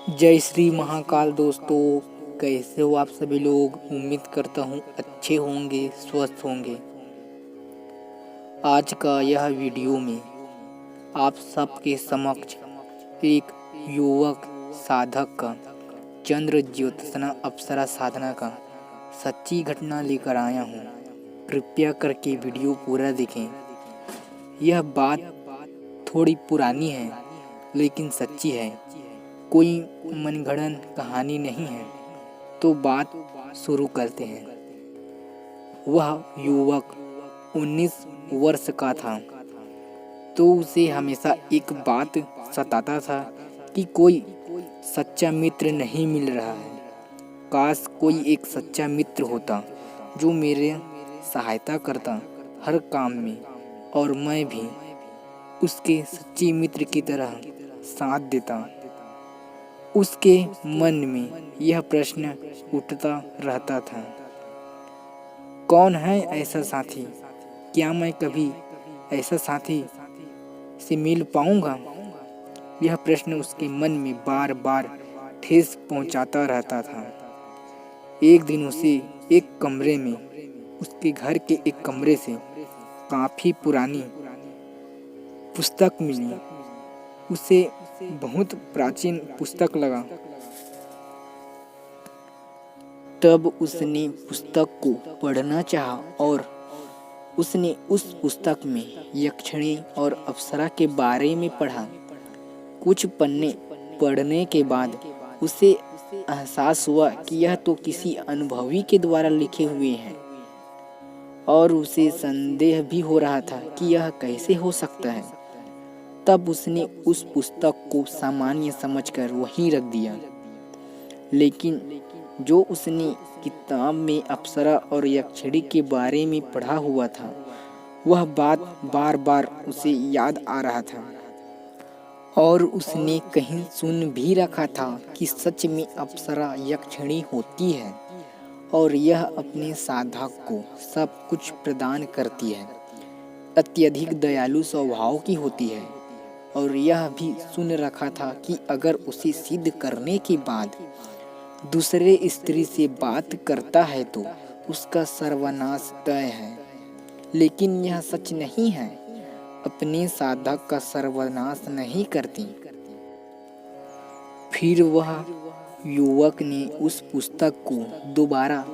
जय श्री महाकाल दोस्तों। कैसे हो आप सभी लोग। उम्मीद करता हूँ अच्छे होंगे, स्वस्थ होंगे। आज का यह वीडियो में आप सबके समक्ष एक युवक साधक का चंद्र ज्योत्सना अप्सरा साधना का सच्ची घटना लेकर आया हूँ। कृपया करके वीडियो पूरा देखें। यह बात थोड़ी पुरानी है लेकिन सच्ची है, कोई मनगढ़ंत कहानी नहीं है। तो बात शुरू करते हैं। वह युवक 19 वर्ष का था, तो उसे हमेशा एक बात सताता था कि कोई सच्चा मित्र नहीं मिल रहा है। काश कोई एक सच्चा मित्र होता जो मेरे सहायता करता हर काम में, और मैं भी उसके सच्चे मित्र की तरह साथ देता। उसके मन में यह प्रश्न उठता रहता था, कौन है ऐसा साथी? क्या मैं कभी ऐसा साथी से मिल पाऊंगा? यह प्रश्न उसके मन में बार बार ठेस पहुंचाता रहता था। एक दिन उसे एक कमरे में, उसके घर के एक कमरे से काफी पुरानी पुस्तक मिली। उसे बहुत प्राचीन पुस्तक लगा। तब उसने पुस्तक को पढ़ना चाहा और उसने उस पुस्तक में यक्षिणी और अप्सरा के बारे में पढ़ा। कुछ पन्ने पढ़ने के बाद उसे एहसास हुआ कि यह तो किसी अनुभवी के द्वारा लिखे हुए हैं, और उसे संदेह भी हो रहा था कि यह कैसे हो सकता है। तब उसने उस पुस्तक को सामान्य समझकर वहीं रख दिया। लेकिन जो उसने किताब में अप्सरा और यक्षिणी के बारे में पढ़ा हुआ था, वह बात बार बार उसे याद आ रहा था। और उसने कहीं सुन भी रखा था कि सच में अप्सरा यक्षिणी होती है और यह अपने साधक को सब कुछ प्रदान करती है, अत्यधिक दयालु स्वभाव की होती है। और यह भी सुन रखा था कि अगर उसे सिद्ध करने के बाद दूसरे स्त्री से बात करता है तो उसका सर्वनाश तय है। लेकिन यह सच नहीं है, अपने साधक का सर्वनाश नहीं करती। फिर वह युवक ने उस पुस्तक को दोबारा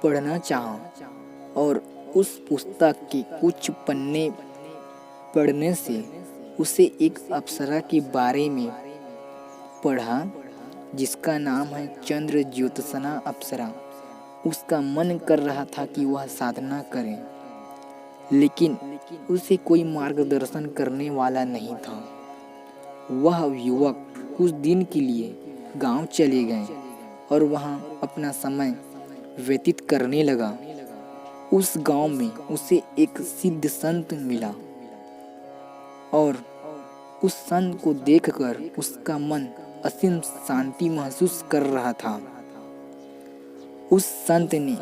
पढ़ना चाहा और उस पुस्तक के कुछ पन्ने पढ़ने से उसे एक अप्सरा के बारे में पढ़ा जिसका नाम है चंद्र ज्योत्सना अप्सरा। उसका मन कर रहा था कि वह साधना करे, लेकिन उसे कोई मार्गदर्शन करने वाला नहीं था। वह युवक कुछ दिन के लिए गांव चले गए और वहां अपना समय व्यतीत करने लगा। उस गांव में उसे एक सिद्ध संत मिला और उस संत को देखकर उसका मन असीम शांति महसूस कर रहा था। उस संत ने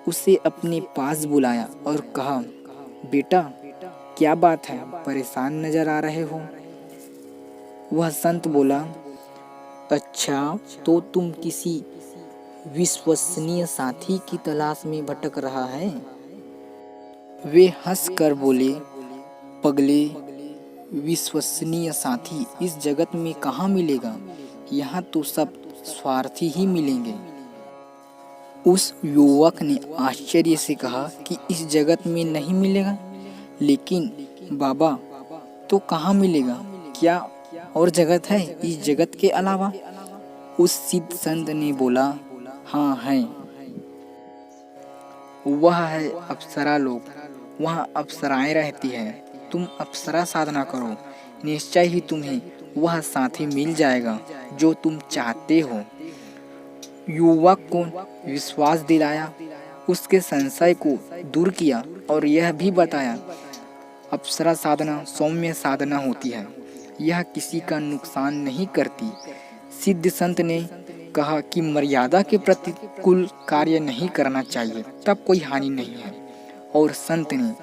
उसे अपने पास बुलाया और कहा, बेटा क्या बात है, परेशान नजर आ रहे हो? वह संत बोला, अच्छा तो तुम किसी विश्वसनीय साथी की तलाश में भटक रहा है? वे हंसकर बोले, पगले, विश्वसनीय साथी इस जगत में कहाँ मिलेगा? यहाँ तो सब स्वार्थी ही मिलेंगे। उस युवक ने आश्चर्य से कहा कि इस जगत में नहीं मिलेगा, लेकिन बाबा तो कहाँ मिलेगा? क्या और जगत है इस जगत के अलावा? उस सिद्ध संत ने बोला, हाँ है। वह है अप्सरा लोक, वहाँ अप्सराएं रहती है। तुम अप्सरा साधना करो, निश्चय ही तुम्हें वह साथी मिल जाएगा जो तुम चाहते हो। युवक को विश्वास दिलाया, उसके संशय को दूर किया और यह भी बताया, अप्सरा साधना सौम्य साधना होती है, यह किसी का नुकसान नहीं करती। सिद्ध संत ने कहा कि मर्यादा के प्रतिकूल कार्य नहीं करना चाहिए, तब कोई हानि नहीं है। और संत ने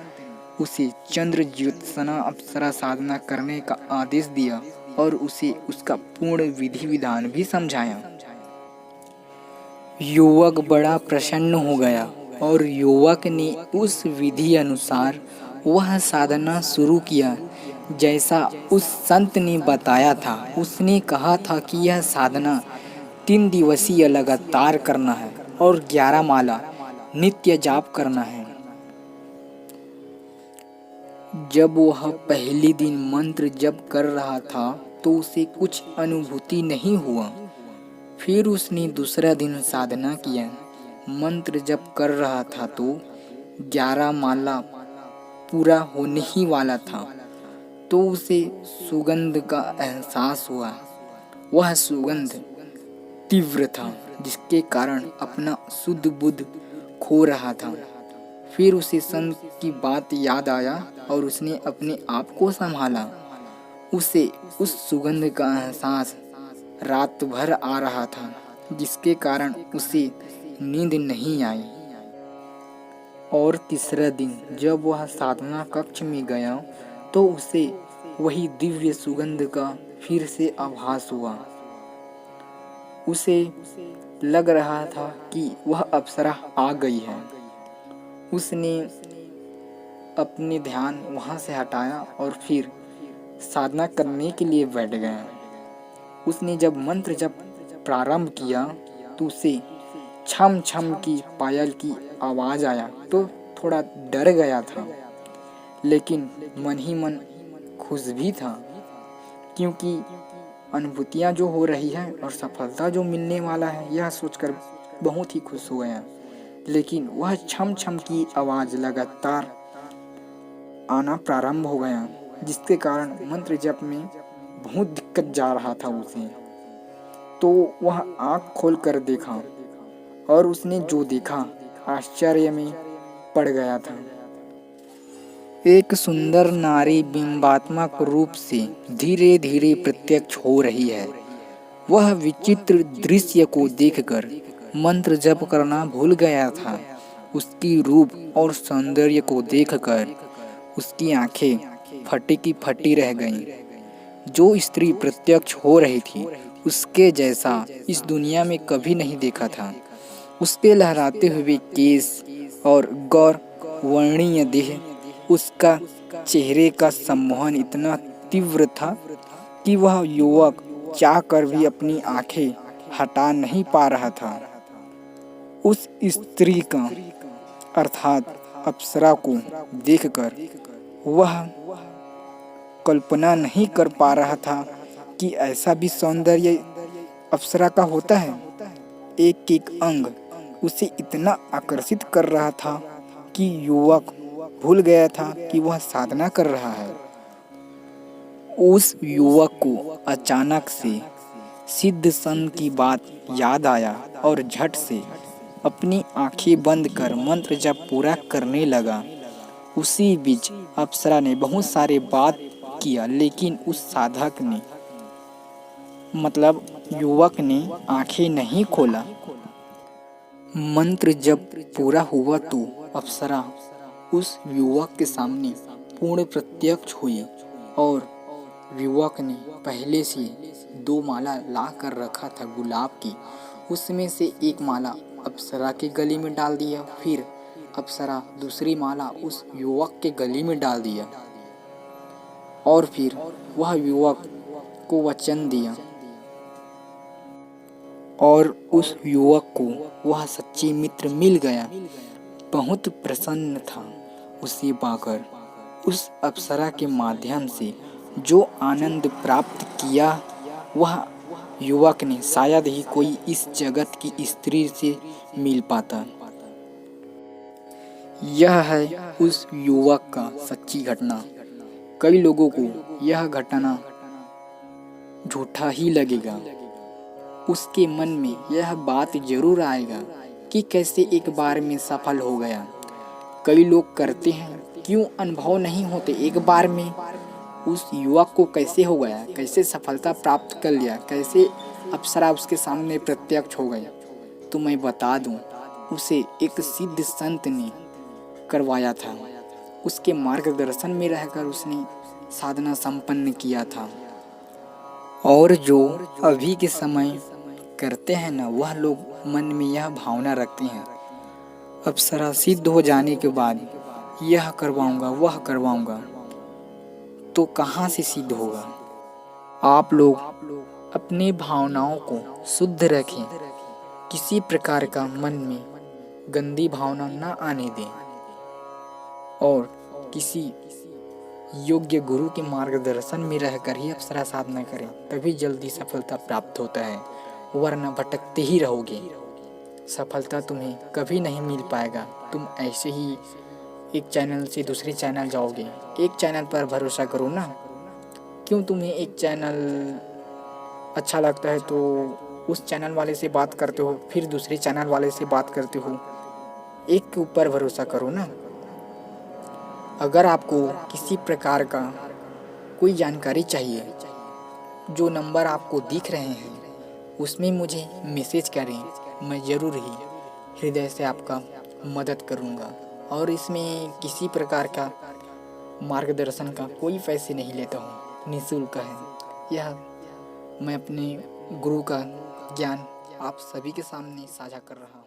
उसे चंद्र ज्योत्सना अप्सरा साधना करने का आदेश दिया और उसे उसका पूर्ण विधि विधान भी समझाया। युवक बड़ा प्रसन्न हो गया और युवक ने उस विधि अनुसार वह साधना शुरू किया जैसा उस संत ने बताया था। उसने कहा था कि यह साधना 3 दिवसीय लगातार करना है और 11 माला नित्य जाप करना है। जब वह पहले दिन मंत्र जप कर रहा था तो उसे कुछ अनुभूति नहीं हुआ। फिर उसने दूसरा दिन साधना किया। मंत्र जप कर रहा था तो 11 माला पूरा होने ही वाला था तो उसे सुगंध का एहसास हुआ। वह सुगंध तीव्र था जिसके कारण अपना शुद्ध बुद्ध खो रहा था। फिर उसे संत की बात याद आया और उसने अपने आप को संभाला। उसे उस सुगंध का एहसास रात भर आ रहा था जिसके कारण उसे नींद नहीं आई। और तीसरा दिन जब वह साधना कक्ष में गया तो उसे वही दिव्य सुगंध का फिर से आभास हुआ। उसे लग रहा था कि वह अप्सरा आ गई है। उसने अपने ध्यान वहाँ से हटाया और फिर साधना करने के लिए बैठ गया। उसने जब मंत्र जप प्रारंभ किया तो उसे छम छम की पायल की आवाज़ आया तो थोड़ा डर गया था, लेकिन मन ही मन खुश भी था क्योंकि अनुभूतियाँ जो हो रही है और सफलता जो मिलने वाला है यह सोचकर बहुत ही खुश हो गया। लेकिन वह छम छम की आवाज़ लगातार आना प्रारंभ हो गया जिसके कारण मंत्र जप में बहुत दिक्कत जा रहा था उसे। तो वह आँख खोल कर देखा और उसने जो देखा आश्चर्य में पड़ गया था। एक सुंदर नारी बिंबात्मक रूप से धीरे धीरे प्रत्यक्ष हो रही है। वह विचित्र दृश्य को देखकर मंत्र जप करना भूल गया था। उसकी रूप और सौंदर्य को देखकर उसकी आंखें फटी की फटी रह गईं। जो स्त्री प्रत्यक्ष हो रही थी उसके जैसा इस दुनिया में कभी नहीं देखा था। उसके लहराते हुए केस और गौर वर्णीय देह, उसका चेहरे का सम्मोहन इतना तीव्र था कि वह युवक चाह कर भी अपनी आंखें हटा नहीं पा रहा था। उस स्त्री का अर्थात अप्सरा को देखकर वह कल्पना नहीं कर पा रहा था कि ऐसा भी सौंदर्य अप्सरा का होता है। एक एक अंग उसे इतना आकर्षित कर रहा था कि युवक भूल गया था कि वह साधना कर रहा है। उस युवक को अचानक से सिद्ध संत की बात याद आया और झट से अपनी आंखें बंद कर मंत्र जप पूरा करने लगा। उसी बीच अप्सरा ने बहुत सारे बात किया, लेकिन उस साधक ने मतलब युवक ने आंखें नहीं खोला। मंत्र जब पूरा हुआ तो अप्सरा उस युवक के सामने पूर्ण प्रत्यक्ष हुई और युवक ने पहले से 2 माला ला कर रखा था गुलाब की। उसमें से एक माला अप्सरा के गले में डाल दिया। फिर अप्सरा दूसरी माला उस युवक के गले में डाल दिया और फिर वह युवक को वचन दिया और उस युवक को वह सच्ची मित्र मिल गया। बहुत प्रसन्न था उसे पाकर। उस अप्सरा के माध्यम से जो आनंद प्राप्त किया वह युवक ने शायद ही कोई इस जगत की स्त्री से मिल पाता। यह है उस युवक का सच्ची घटना। कई लोगों को यह घटना झूठा ही लगेगा। उसके मन में यह बात जरूर आएगा कि कैसे एक बार में सफल हो गया। कई लोग करते हैं, क्यों अनुभव नहीं होते एक बार में। उस युवक को कैसे हो गया, कैसे सफलता प्राप्त कर लिया, कैसे अप्सरा उसके सामने प्रत्यक्ष हो गया। तो मैं बता दूं, उसे एक सिद्ध संत ने करवाया था। उसके मार्गदर्शन में रहकर उसने साधना संपन्न किया था। और जो अभी के समय करते हैं ना, वह लोग मन में यह भावना रखते हैं, अप्सरा सिद्ध हो जाने के बाद यह करवाऊंगा वह करवाऊंगा, तो कहाँ से सिद्ध होगा। आप लोग अपनी भावनाओं को शुद्ध रखें, किसी प्रकार का मन में गंदी भावना न आने दें और किसी योग्य गुरु के मार्गदर्शन में रहकर ही अप्सरा साधना करें, तभी जल्दी सफलता प्राप्त होता है, वरना भटकते ही रहोगे। सफलता तुम्हें कभी नहीं मिल पाएगा। तुम ऐसे ही एक चैनल से दूसरे चैनल जाओगे। एक चैनल पर भरोसा करो ना। क्यों तुम्हें एक चैनल अच्छा लगता है तो उस चैनल वाले से बात करते हो, फिर दूसरे चैनल वाले से बात करते हो। एक के ऊपर भरोसा करो ना। अगर आपको किसी प्रकार का कोई जानकारी चाहिए, जो नंबर आपको दिख रहे हैं उसमें मुझे मैसेज करें, मैं ज़रूर ही हृदय से आपका मदद करूँगा। और इसमें किसी प्रकार का मार्गदर्शन का कोई पैसे नहीं लेता हूँ, निःशुल्क है। यह मैं अपने गुरु का ज्ञान आप सभी के सामने साझा कर रहा हूँ।